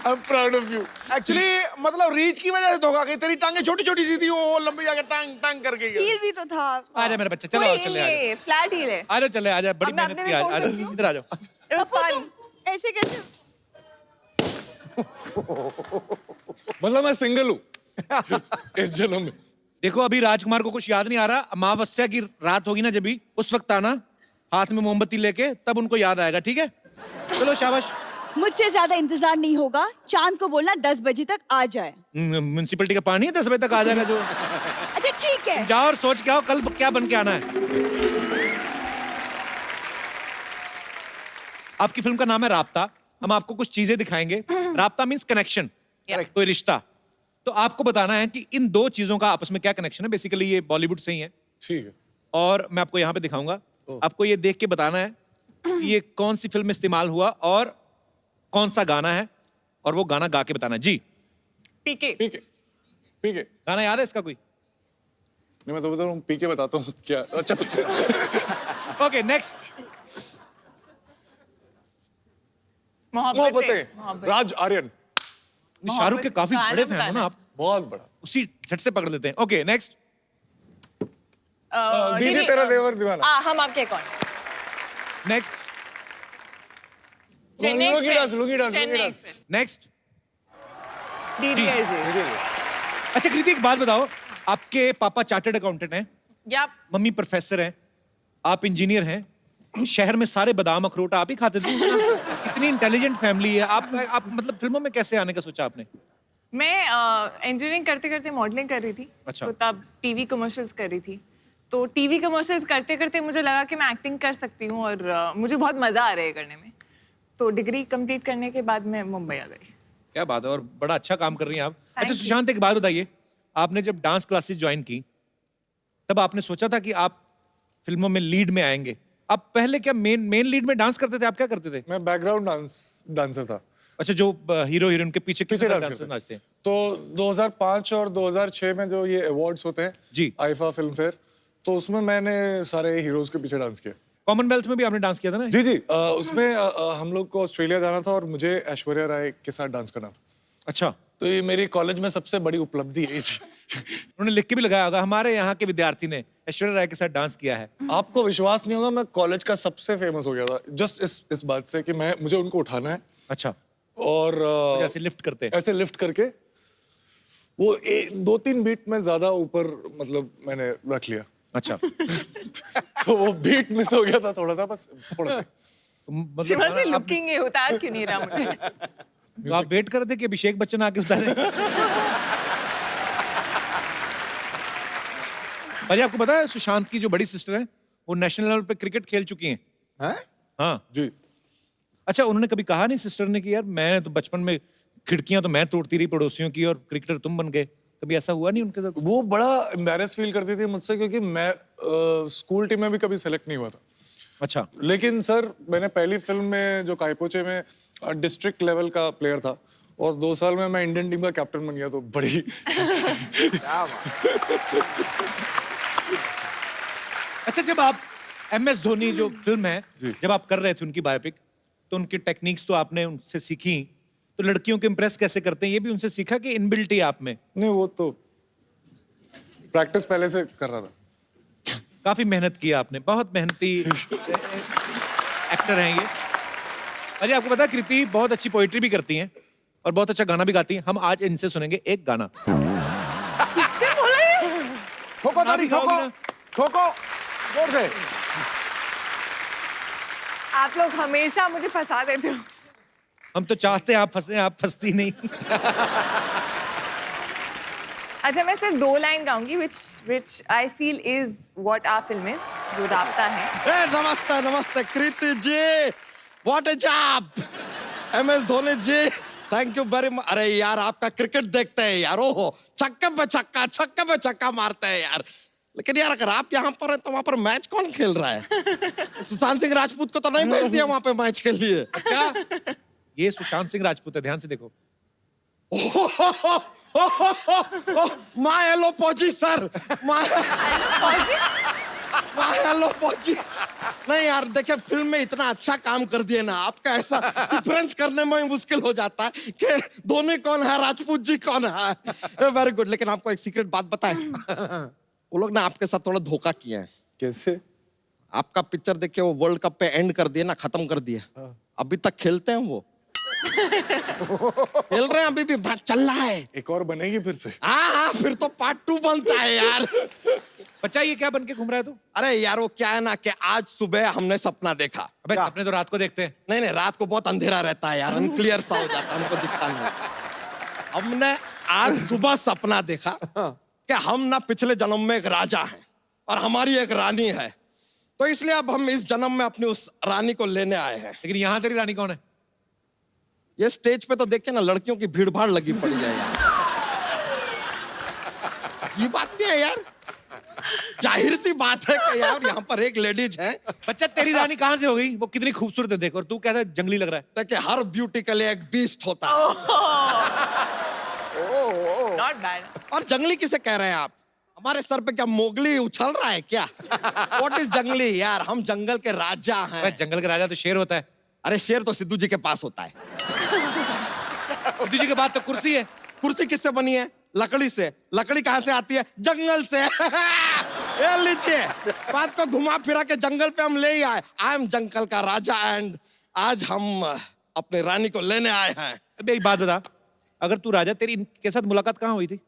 C: I'm proud of you. Actually, मतलब रीच की वजह से धोखा गई। तेरी टांगे छोटी छोटी सी थी, वो लंबी जाके टांग टांग कर गई।
L: हील भी तो था।
A: आजा मेरा बच्चा, चलो चले आजा।
D: फ्लैट हील है।
A: आजा चले आजा, बड़ी
D: अब मैं
A: मेहनत
D: अपने
A: की।
D: में
A: आजा
D: फोड़ सकती हूँ?
A: इधर आ जाओ।
D: It was fun.
L: ऐसे कैसे?
B: मतलब मैं सिंगल हूँ इस जन्म में।
A: देखो, अभी राजकुमार को कुछ याद नहीं आ रहा। अमावस्या की रात होगी ना, जब भी उस वक्त आना हाथ में मोमबत्ती लेके, तब उनको याद आएगा। ठीक है, चलो शाबाश।
L: मुझसे ज्यादा इंतजार नहीं होगा। चांद को बोलना 10 बजे तक आ जाए।
A: म्युनिसिपैलिटी का पानी है, 10 बजे तक आ जाएगा जो।
L: अच्छा ठीक है।
A: जाओ और सोच के आओ कल क्या बन के आना है। आपकी फिल्म का नाम है राब्ता। हम आपको कुछ चीजें दिखाएंगे। राब्ता मीन्स कनेक्शन, कोई रिश्ता। तो आपको बताना है कि इन दो चीजों का आपस में क्या कनेक्शन है। बेसिकली ये बॉलीवुड से ही है।
B: ठीक है।
A: और मैं आपको यहाँ पे दिखाऊंगा। आपको ये देख के बताना है कि ये कौन सी फिल्म में इस्तेमाल हुआ और कौन सा गाना है, और वो गाना गा के बताना है। जी
D: पीके।
B: पीके, पीके।
A: गाना याद है इसका कोई?
B: नहीं, मैं तो बता रहा हूँ, पीके बताता हूँ क्या। अच्छा
A: ओके, नेक्स्ट।
B: मोहब्बतें, राज आर्यन।
A: शाहरुख के काफी बड़े फैन हो ना आप।
B: बहुत बड़ा।
A: उसी झट से पकड़ लेते हैं। Okay next.
B: दीदी तेरा देवर दीवाना।
D: हम आपके कौन?
A: Next
D: Chennai
B: lungi dance,
D: express.
B: Lungi dance,
D: Chennai
B: lungi dance.
D: Express.
A: Next.
D: DDLJ।
A: अच्छा कृति, एक बात बताओ, आपके पापा चार्टर्ड अकाउंटेंट हैं,
D: या
A: मम्मी प्रोफेसर हैं, आप इंजीनियर हैं, शहर में सारे बादाम अखरोट आप ही खाते थे। इतनी इंटेलिजेंट फैमिली है, आप मतलब फिल्मों में कैसे आने का सोचा आपने?
D: मैं इंजीनियरिंग करते करते मॉडलिंग कर रही थी।
A: अच्छा।
D: तो तब टीवी कमर्शियल्स कर रही थी। तो टीवी कमर्शियल्स करते करते मुझे लगा कि मैं एक्टिंग कर सकती हूँ और मुझे बहुत मजा आ रहा है करने में। तो डिग्री कंप्लीट करने के बाद मैं मुंबई आ गई।
A: क्या बात है, और बड़ा अच्छा काम कर रही हैं आप। अच्छा
D: you.
A: सुशांत, एक बात बताइए, आपने जब डांस क्लासेस ज्वाइन की तब आपने सोचा था कि आप फिल्मों में लीड में आएंगे? आप पहले क्या मेन लीड में डांस करते थे? आप क्या करते थे?
B: मैं बैकग्राउंड डांसर था।
A: अच्छा, जो हीरो हीरोइन के पीछे
B: पीछे डांस
A: डांसर्स
B: करते
A: नाचते हैं।
B: तो 2005 और 2006 में जो ये अवार्ड्स होते हैं
A: जी,
B: आईफा फिल्म फेयर, तो उसमें मैंने सारे हीरोज के पीछे डांस किया।
A: कॉमनवेल्थ में भी आपने डांस किया था ना?
B: जी जी, उसमें हम लोग को ऑस्ट्रेलिया जाना था और मुझे ऐश्वर्या राय के साथ डांस करना था।
A: अच्छा,
B: तो ये मेरी कॉलेज में सबसे बड़ी उपलब्धि यही थी।
A: उन्होंने लिख के भी लगाया होगा, हमारे यहाँ के विद्यार्थी ने ऐश्वर्या राय के साथ डांस किया है।
B: आपको विश्वास नहीं होगा, मैं कॉलेज का सबसे फेमस हो गया था जस्ट इस बात से कि मुझे उनको उठाना है।
A: अच्छा,
B: और
A: ऐसे लिफ्ट करते,
B: ऐसे लिफ्ट करके वो 2-3 बीट में ज्यादा ऊपर मतलब मैंने रख लिया।
A: अच्छा।
B: तो वो बीट मिस हो गया था थोड़ा सा, बस थोड़ा सा।
D: She must be looking ये उतार क्यों नहीं रहा मुझे?
A: तो आप वेट कर रहे थे कि अभिषेक बच्चन आके उतारे? भाई आपको पता है सुशांत की जो बड़ी सिस्टर है वो नेशनल लेवल पे क्रिकेट खेल चुकी हैं? हाँ
B: जी।
A: अच्छा, उन्होंने कभी कहा नहीं सिस्टर ने कि यार मैं तो बचपन में खिड़कियां तो मैं तोड़ती रही पड़ोसियों की और क्रिकेटर तुम बन गए? कभी ऐसा हुआ नहीं उनके साथ?
B: वो बड़ा एम्बैरेस फील करती थी मुझसे, क्योंकि मैं स्कूल टीम में भी कभी सेलेक्ट नहीं हुआ था।
A: अच्छा।
B: लेकिन सर मैंने पहली फिल्म में जो कायपोचे में डिस्ट्रिक्ट लेवल का प्लेयर था और 2 साल में मैं इंडियन टीम का कैप्टन बन गया, तो बड़ी
A: अच्छा, जब आप MS धोनी जो फिल्म है जब आप कर रहे थे उनकी बायोपिक, तो उनकी टेक्निक्स तो आपने उनसे सीखी, तो लड़कियों को इम्प्रेस कैसे करते हैं ये भी उनसे सीखा कि इनबिल्ट ही आप में?
B: नहीं, वो तो प्रैक्टिस पहले से कर रहा था।
A: काफी मेहनत की आपने, बहुत मेहनती एक्टर हैं ये। अरे आपको पता है कृति बहुत अच्छी पोइट्री भी करती हैं और बहुत अच्छा गाना भी गाती हैं। हम आज इनसे सुनेंगे एक गाना।
C: ठोको ताली, ठोको ठोको जोर से।
D: आप लोग हमेशा मुझे फंसा देते हो।
A: हम तो चाहते हैं आप फंसे, आप फंसती नहीं।
D: अच्छा, मैं सिर्फ 2 line गाऊंगी which I feel is what our film is, जो राब्ता है।
M: नमस्ते नमस्ते Kriti ji, what a job. MS Dhoni ji, thank you very much. अरे यार आपका क्रिकेट देखते हैं यार, ओहो छक्के पे छक्का मारते हैं यार। लेकिन यार अगर आप यहाँ पर हैं तो वहाँ पर मैच कौन खेल रहा है? सुशांत सिंह राजपूत को तो नहीं भेज दिया वहाँ पे मैच के लिए?
A: अच्छा, ये सुशांत सिंह राजपूत है, ध्यान से देखो।
M: माय हेलो पहुंची सर, माय हेलो पहुंची। नहीं यार देखिए, फिल्म में इतना अच्छा काम कर दिए ना, आपका ऐसा डिफरेंस करने में मुश्किल हो जाता है कि धोनी कौन है, राजपूत जी कौन है। Very good. लेकिन आपको एक सीक्रेट बात बताएं, वो लोग ना आपके साथ थोड़ा धोखा किए हैं।
B: कैसे?
M: आपका पिक्चर देखिए वो वर्ल्ड कप पे एंड कर दिए ना, खत्म कर दिए। अभी तक खेलते हैं वो? खेल रहे हैं अभी भी, बात चल रहा है।
B: एक और बनेगी फिर से?
M: हाँ, फिर तो पार्ट 2 बनता है यार।
A: बच्चा ये क्या बन के घूम रहा है तू?
M: अरे यार वो क्या है ना कि आज सुबह हमने सपना देखा।
A: अबे सपने तो रात को देखते हैं।
M: नहीं, रात को बहुत अंधेरा रहता है यार, अनक्लियर सा हो जाता है, हमको दिखता नहीं। हमने आज सुबह सपना देखा कि हम ना पिछले जन्म में एक राजा हैं और हमारी एक रानी है, तो इसलिए अब हम इस जन्म में अपनी उस रानी को लेने आए हैं।
A: लेकिन यहाँ तेरी रानी कौन है?
M: ये स्टेज पे तो देखिए ना लड़कियों की भीड़ भाड़ लगी पड़ी है यार। ये बात भी है यार, जाहिर सी बात है कि यार यहाँ पर एक लेडीज है।
A: बच्चा तेरी रानी कहाँ से हो गई? वो कितनी खूबसूरत है देख, और तू कैसा जंगली लग रहा है।
M: देखिए हर ब्यूटी के लिए एक बीस्ट होता है।
D: Not bad.
M: और जंगली किसे कह रहे हैं आप? हमारे सर पे क्या मोगली उछल रहा है क्या? What is जंगली यार, हम जंगल के राजा हैं।
A: जंगल का राजा तो शेर होता है।
M: अरे शेर तो सिद्धू जी के पास होता है।
A: सिद्धू जी के बाद तो कुर्सी है।
M: कुर्सी किससे बनी है? लकड़ी से। लकड़ी कहाँ से आती है? जंगल से। ये लीजिए, बात को घुमा फिरा के जंगल पे हम ले ही आए। आई एम जंगल का राजा एंड आज हम अपनी रानी को लेने आए हैं।
A: अबे एक बात बता, अगर तू राजा, तेरी इनके साथ मुलाकात कहाँ हुई थी?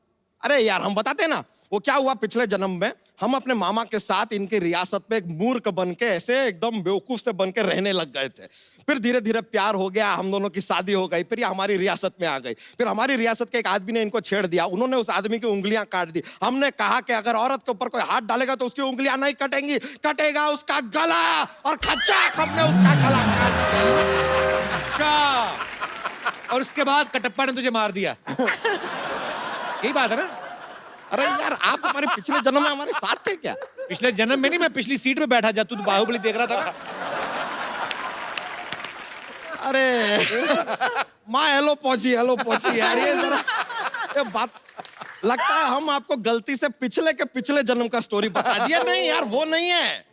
M: अरे यार हम बताते ना, वो क्या हुआ पिछले जन्म में, हम अपने मामा के साथ इनकी रियासत में एक मूर्ख बन के ऐसे एकदम बेवकूफ से बन के रहने लग गए थे। फिर धीरे धीरे प्यार हो गया, हम दोनों की शादी हो गई, फिर ये हमारी रियासत में आ गई। फिर हमारी रियासत के एक आदमी ने इनको छेड़ दिया, उन्होंने उस आदमी की उंगलियां काट दी। हमने कहा कि अगर औरत के ऊपर कोई हाथ डालेगा तो उसकी उंगलियां नहीं कटेंगी, कटेगा उसका गला, और खचाक हमने उसका गला काट दिया।
A: अच्छा, और उसके बाद कटप्पा ने तुझे मार दिया? यही बात है ना?
M: अरे यार आप हमारे पिछले जन्म में हमारे साथ थे क्या?
A: पिछले जन्म में नहीं, मैं पिछली सीट पे बैठा जा, तू तो बाहुबली देख रहा था ना।
M: अरे माँ हेलो पहुंची यार, ये जरा ये बात लगता है हम आपको गलती से पिछले के पिछले जन्म का स्टोरी बता दिया। नहीं यार वो नहीं है,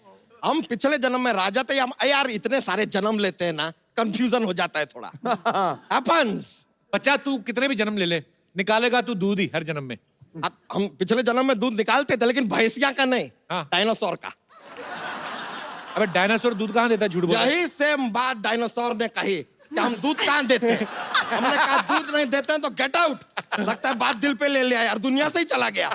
M: हम पिछले जन्म में राजा थे। हम यार इतने सारे जन्म लेते हैं ना, कंफ्यूजन हो जाता है थोड़ा। हैपेंस।
A: बच्चा तू कितने भी जन्म ले ले, निकालेगा तू दूध ही हर जन्म में।
M: अब हम पिछले जन्म में दूध निकालते थे, लेकिन भैंसिया का नहीं, डायनासोर का।
A: अबे डायनासोर दूध कहाँ देता है? झूठ बोल रहा है।
M: यही सेम बात डायनासोर ने कही कि हम दूध कहाँ देते हैं। हमने कहा दूध नहीं देते हैं तो गेट आउट। लगता है बात दिल पे ले लिया यार, दुनिया से ही चला गया।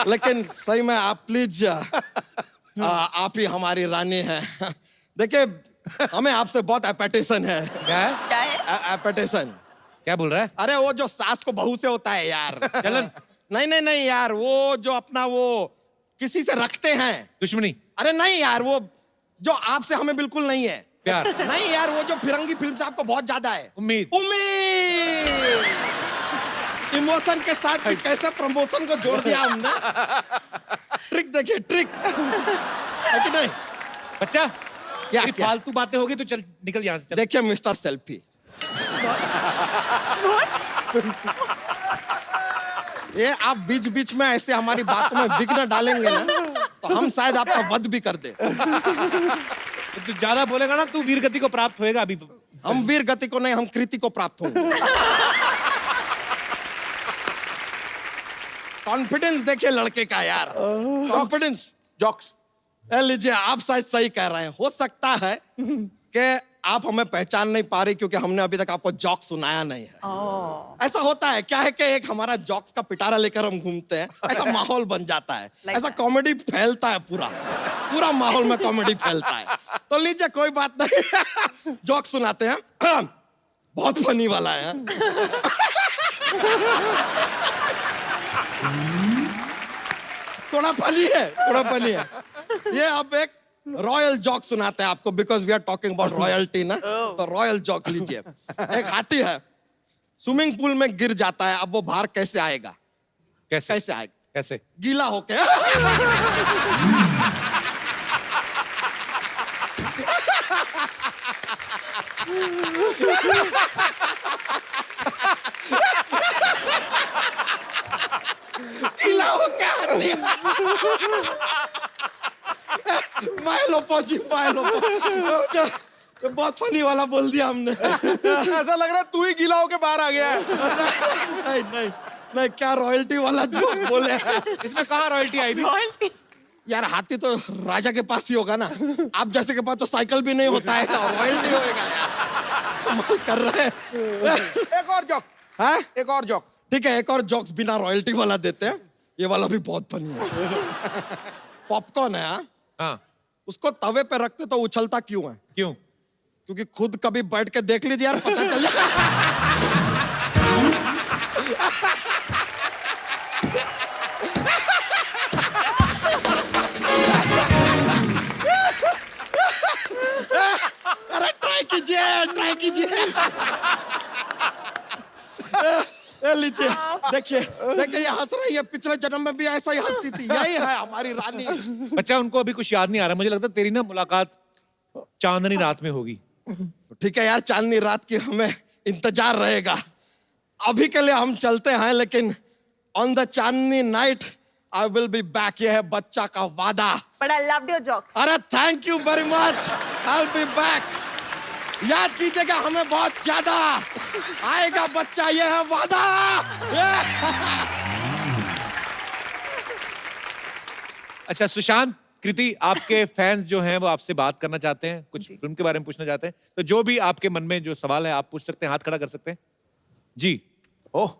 M: लेकिन सही में आप प्लीज आप ही हमारी रानी हैं। देखिए हमें आपसे बहुत एपेटेशन है।
A: क्या है?
M: एपेटेशन।
A: क्या बोल रहा है?
M: अरे वो जो सास को बहू से होता है यार।
A: जलन?
M: नहीं यार, वो जो अपना वो किसी से रखते हैं
A: दुश्मनी।
M: अरे नहीं यार, वो जो आपसे हमें बिल्कुल नहीं है।
A: प्यार?
M: नहीं यार, वो जो फिरंगी फिल्म से आपको बहुत ज्यादा है।
A: उम्मीद।
M: इमोशन के साथ भी कैसे प्रमोशन को जोड़ दिया हमने। ट्रिक देखिए, ट्रिक है कि नहीं?
A: बच्चा
M: क्या
A: फालतू बातें होगी तो चल निकल यहाँ से।
M: देखिए मिस्टर सेल्फी, ये आप बीच बीच में ऐसे हमारी बातों में विघ्न डालेंगे ना, तो हम शायद आपका वध भी कर दे।
A: तू ज्यादा बोलेगा ना, तू वीर गति को प्राप्त होएगा। अभी
M: हम वीर गति को नहीं, हम कृति को प्राप्त होंगे। कॉन्फिडेंस देखिए लड़के का यार, कॉन्फिडेंस।
C: जॉक्स
M: लीजिए, आप शायद सही कह रहे हैं। हो सकता है कि आप हमें पहचान नहीं पा रही क्योंकि हमने अभी तक आपको जॉक सुनाया नहीं है। ऐसा होता है, क्या है कि एक हमारा जॉक्स का पिटारा लेकर हम घूमते हैं, ऐसा माहौल बन जाता है, ऐसा कॉमेडी फैलता है, पूरा माहौल में कॉमेडी फैलता है। तो लीजिए कोई बात नहीं, जॉक सुनाते हैं। बहुत फनी वाला है। थोड़ा फनी है। ये अब एक रॉयल जॉक सुनाते हैं आपको, because we are talking about royalty ना। तो रॉयल जॉक लीजिए। एक हाथी है, स्विमिंग पूल में गिर जाता है। अब वो बाहर कैसे आएगा? कैसे आएगा?
A: कैसे?
M: गीला होके। गीला होके मायलो पहुंची। बहुत फनी वाला बोल दिया हमने।
C: ऐसा लग रहा है तू ही गीला होके बाहर आ गया है।
M: नहीं, क्या रॉयल्टी वाला जो बोले।
A: इसमें कहाँ रॉयल्टी आई?
D: रॉयल्टी
M: यार हाथी तो राजा के पास ही होगा ना, आप जैसे के पास तो साइकिल भी नहीं होता है, रॉयल्टी होएगा यार। कमाल कर रहे हैं।
C: एक और जॉक है, एक और जॉक।
M: ठीक है, एक और जॉक्स बिना रॉयल्टी वाला देते हैं। ये वाला भी बहुत फनी है। पॉपकॉर्न है,
A: हाँ,
M: उसको तवे पे रखते तो उछलता क्यों है?
A: क्यों?
M: क्योंकि खुद कभी बैठ के देख लीजिए यार, पता चल जाएगा। अरे ट्राई कीजिए। लीजिए, देखिए ये हंस रही है, पिछले जन्म में भी ऐसा ही हंसती थी। यही है हमारी रानी।
A: बच्चा उनको अभी कुछ याद नहीं आ रहा, मुझे लगता है तेरी ना मुलाकात चांदनी रात में होगी।
M: ठीक है यार, चांदनी रात की हमें इंतजार रहेगा। अभी के लिए हम चलते हैं, लेकिन on the Chandni night I will be back. ये है बच्चा का वादा।
D: But I loved your jokes.
M: अरे thank you very much, I will be back. याद कीजिएगा हमें बहुत ज्यादा। आएगा बच्चा, ये है वादा।
A: अच्छा सुशांत, कृति, आपके फैंस जो हैं वो आपसे बात करना चाहते हैं, कुछ फिल्म के बारे में पूछना चाहते हैं, तो जो भी आपके मन में जो सवाल है आप पूछ सकते हैं, हाथ खड़ा कर सकते हैं जी।
C: ओह,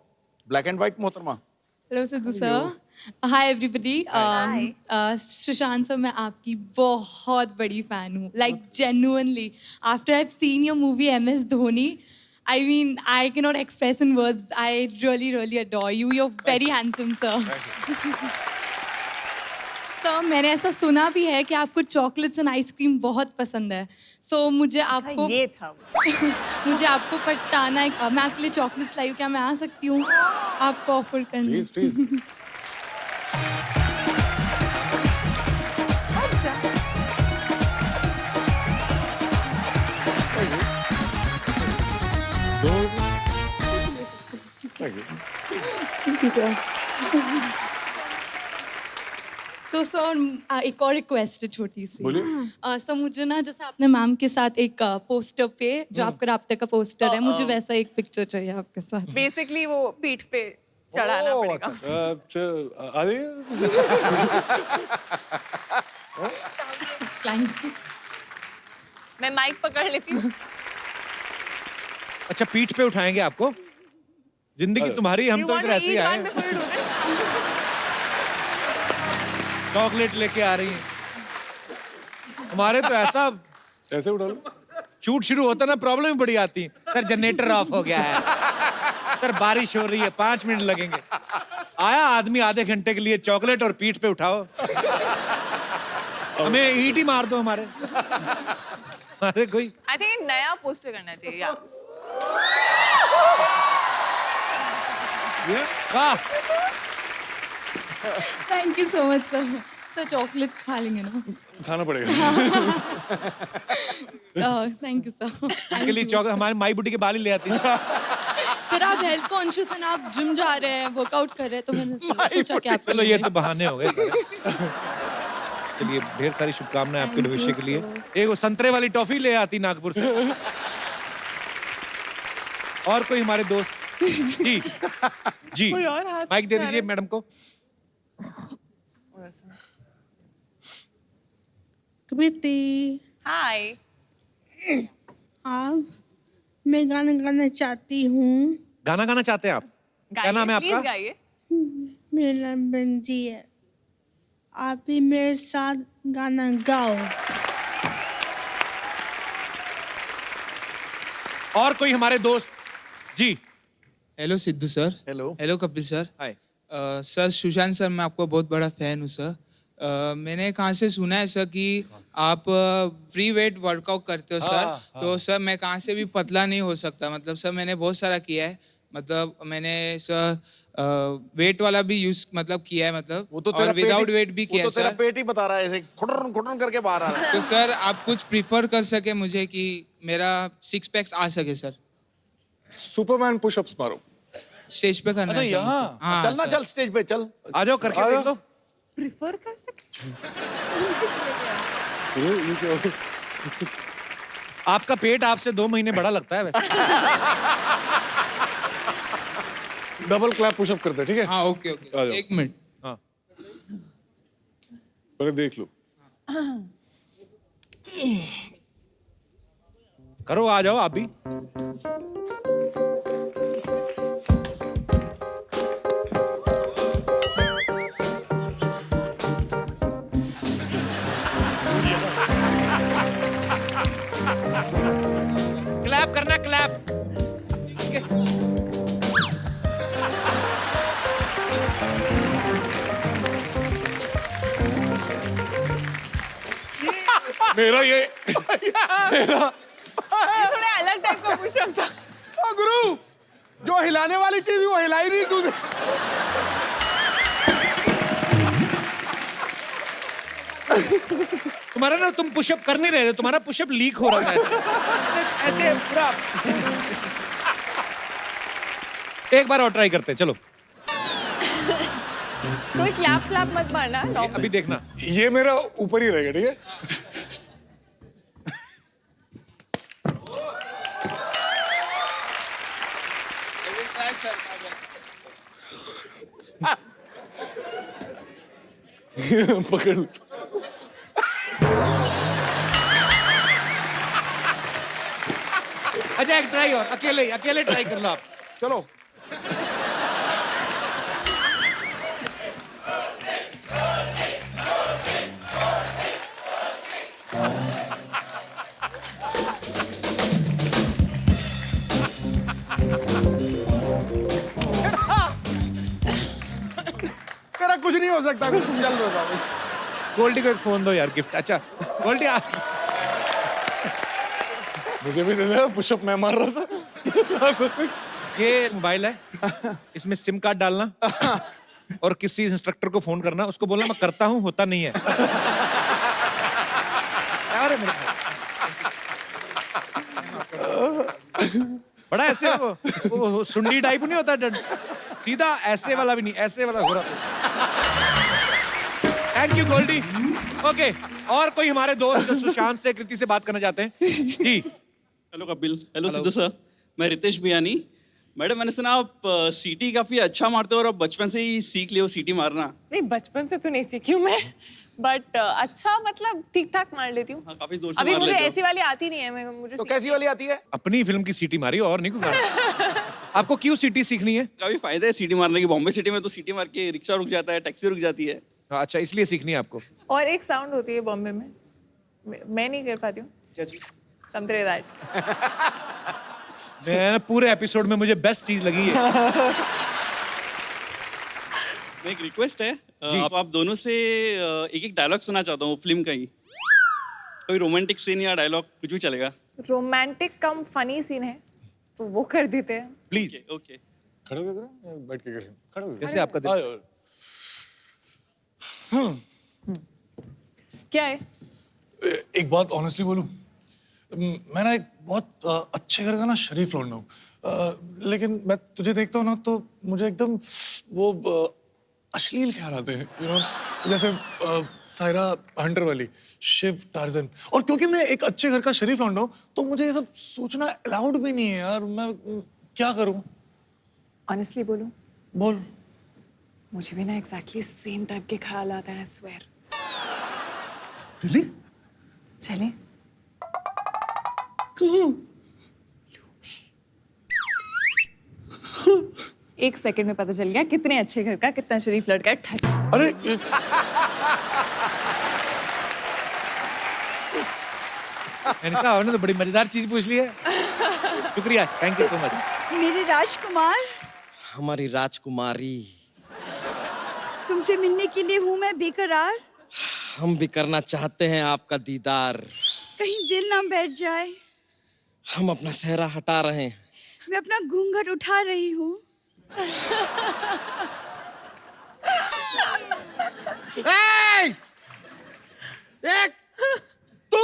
C: ब्लैक एंड व्हाइट मोहतरमा।
N: Hello Sidhu sir, hi everybody. Sushant sir, मैं आपकी बहुत बड़ी फैन हूँ, like genuinely. After I have seen your movie MS Dhoni, I mean, I cannot express in words. I really, really adore you. You're very handsome, sir. Sir, मैंने ऐसा सुना भी है कि आपको चॉकलेट्स एंड आइसक्रीम बहुत पसंद है। सो मुझे आपको
D: ये था
N: मुझे आपको पटाना है। मैं आपके लिए चॉकलेट्स लाई हूँ, क्या मैं आ सकती हूँ आपको ऑफर करने?
B: प्लीज।
N: तो सर एक और रिक्वेस्ट है छोटी सी।
B: बोलिए।
N: सर मुझे ना, जैसे आपने मैम के साथ एक पोस्टर पे जो आपका राब्ते का पोस्टर है, मुझे वैसा एक पिक्चर चाहिए आपके साथ।
D: बेसिकली वो पीठ पे चढ़ाना पड़ेगा। मैं माइक पकड़ लेती हूँ।
A: अच्छा, पीठ पे उठाएंगे आपको? जिंदगी तुम्हारी, हम तो इधर ऐसे ही आए हैं। चॉकलेट लेके आ रही हैं। हमारे तो ऐसे
B: उठा लो।
A: शूट शुरू होता ना, प्रॉब्लम ही बड़ी आती है। सर जनरेटर ऑफ हो गया है, सर बारिश हो रही है, 5 मिनट लगेंगे। आया आदमी आधे घंटे के लिए, चॉकलेट और पीठ पे उठाओ। हमें ईंट ही मार दो हमारे। अरे कोई
D: आई थिंक नया पोस्टर करना चाहिए यार।
A: वाह,
N: thank you so much sir. Sir chocolate खा लेंगे ना?
B: खाना पड़ेगा।
N: Thank you sir.
A: इनके लिए चॉकलेट हमारे माई बुटी के बाल ही ले आती है।
N: फिर आप हेल्थ कॉन्शियस हैं, आप जिम जा रहे हैं, वर्कआउट कर रहे हैं, तो मैंने सोचा कि आप
A: चलो ये तो बहाने हो गए सारे। चलिए, ढेर सारी शुभकामनाएं आपके भविष्य के लिए। एक वो संतरे वाली टॉफी ले आती नागपुर से। और कोई हमारे दोस्त? जी जी,
D: कोई और हाथ
A: माइक दे दीजिए मैडम को।
O: कृति,
D: हाय।
O: आप, मैं गाना गाना चाहती हूँ।
A: गाना गाना चाहते हैं आप? क्या नाम है आपका?
D: प्लीज गाइए।
O: मेरा नाम बंजी है, आप भी मेरे साथ गाना गाओ।
A: और कोई हमारे दोस्त? जी।
P: Hello Sidhu sir. Hello Kapil sir.
A: Hi
P: sir, Sushant sir, मैं आपको बहुत बड़ा फैन हूँ सर। मैंने कहाँ से सुना है सर कि आप फ्री वेट वर्कआउट करते हो सर। तो सर मैं कहाँ से भी पतला नहीं हो सकता, मतलब सर मैंने बहुत सारा किया है, मतलब मैंने सर वेट वाला भी यूज मतलब किया है, मतलब
C: वो तो
P: और विदाउट वेट भी किया है
C: तेरा
P: सर।
C: पेट ही बता रहा है, ऐसे खुटरन खुटरन करके बाहर आ रहा है।
P: तो सर आप कुछ प्रीफर कर सके मुझे कि मेरा 6 पैक्स आ सके सर?
B: सुपरमैन पुशअप्स मारो।
P: स्टेज पे करना है
C: यहाँ
P: हाँ,
C: चलना,
P: सर।
C: चल स्टेज पे चल।
A: आ जाओ, करके देख लो।
D: प्रिफर कर सकते?
B: ये क्या?
A: आपका पेट आपसे 2 महीने बड़ा लगता है वैसे।
B: डबल क्लैप पुशअप करते हैं, ठीक है?
P: हाँ ओके ओके, 1 मिनट।
A: हाँ,
B: पहले देख लो।
A: करो, आ जाओ आप भी। क्लैप करना, क्लैप।
B: मेरा ये
D: थोड़ा अलग टाइप का पुशअप था।
C: ओ गुरु, जो हिलाने वाली चीज वो हिलाई नहीं तूने।
A: तुम्हारा ना, तुम पुशअप कर नहीं रहे थे, तुम्हारा पुशअप लीक हो रहा है ऐसे पूरा। एक बार और ट्राई करते हैं, चलो।
D: कोई क्लैप क्लैप मत मारना।
A: अभी देखना,
B: ये मेरा ऊपर ही रहेगा, ठीक है? पकड़।
A: अच्छा एक ट्राई और अकेले ट्राई कर लो आप।
C: चलो। तेरा कुछ नहीं हो सकता, तुम चल रहे हो।
A: गोल्डी को एक फोन दो यार गिफ्ट। अच्छा गोल्डी
B: मुझे भी दे दे, पुशअप मैं मार रहा था।
A: ये मोबाइल है, इसमें सिम कार्ड डालना और किसी इंस्ट्रक्टर को फोन करना, उसको बोलना मैं करता हूँ, होता नहीं है। अरे मेरे बड़ा ऐसे वो सुंडी टाइप नहीं होता, सीधा ऐसे वाला भी नहीं, ऐसे वाला हो रहा। Thank you Goldy. ओके, और कोई हमारे दोस्त जो सुशांत से, कृति से बात करना चाहते हैं? जी।
K: Hello Kapil. Hello Sidhu sir, मैं रितेश बियानी। मैडम मैंने सुना आप सीटी काफी अच्छा मारते हो और आप बचपन से ही सीख लियो सीटी मारना।
D: नहीं, बचपन से तो नहीं सीखी हूँ मैं, बट अच्छा मतलब ठीक ठाक मार लेती हूँ।
K: काफी जोर से
D: अभी
K: मार
D: मुझे
K: लेते हो।
D: ऐसी वाली आती नहीं है, मुझे
C: तो कैसी वाली आती है?
A: अपनी फिल्म की सीटी मारी और नहीं कुछ। आपको क्यों सीटी सीखनी है?
K: काफी फायदा है सीटी मारने की। बॉम्बे सिटी में तो सीटी मार के रिक्शा रुक जाता है, टैक्सी रुक जाती है।
A: अच्छा, इसलिए सीखनी है आपको।
D: और एक साउंड होती है बॉम्बे में, मैं नहीं कर पाती हूँ, समझे दैट।
A: मैं पूरे एपिसोड में मुझे बेस्ट चीज लगी है।
K: मैं एक रिक्वेस्ट है, आप दोनों से एक एक डायलॉग सुनना चाहता हूँ फिल्म का ही। कोई रोमांटिक सीन या डायलॉग कुछ भी चलेगा।
D: रोमांटिक कम फनी सीन है तो वो कर देते हैं
A: प्लीज।
K: ओके।
B: खड़े हो गए, बैठ के करें। खड़े हो गए।
A: जैसे आपका दिल।
D: क्या है?
B: एक बात ऑनेस्टली बोलूं, मैं ना एक बहुत अच्छे घर का ना शरीफ लौंडा हूँ, लेकिन मैं तुझे देखता हूँ ना तो मुझे एकदम वो अश्लील ख्याल आते हैं, यू नो, जैसे सायरा हंटर वाली, शिव, टार्जन। और क्योंकि मैं एक अच्छे घर का शरीफ लौंडा हूँ तो मुझे ये सब सोचना अलाउड भी नहीं है यार। मैं क्या करूँ?
D: ऑनेस्टली बोलूं?
B: बोल।
D: मुझे भी ना एग्जैक्टली सेम टाइप के ख्याल आता है, स्वेयर।
B: रियली?
D: चलें? एक सेकंड में पता चल गया कितने अच्छे घर का, कितना शरीफ लड़का है। ठहर।
B: अरे
A: मैंने कहा आपने तो बड़ी मजेदार चीज पूछ ली है। शुक्रिया, थैंक यू सो मच।
L: मेरे राजकुमार,
M: हमारी राजकुमारी,
L: तुमसे मिलने के लिए हूँ मैं बेकरार।
M: हम भी करना चाहते हैं आपका दीदार।
L: कहीं दिल ना बैठ जाए।
M: हम अपना सहरा हटा रहे हैं।
L: मैं अपना घूंघट उठा रही हूँ।
M: एक तू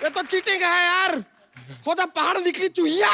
M: ये तो चीटिंग है यार। खुदा पहाड़ निकली चूहिया।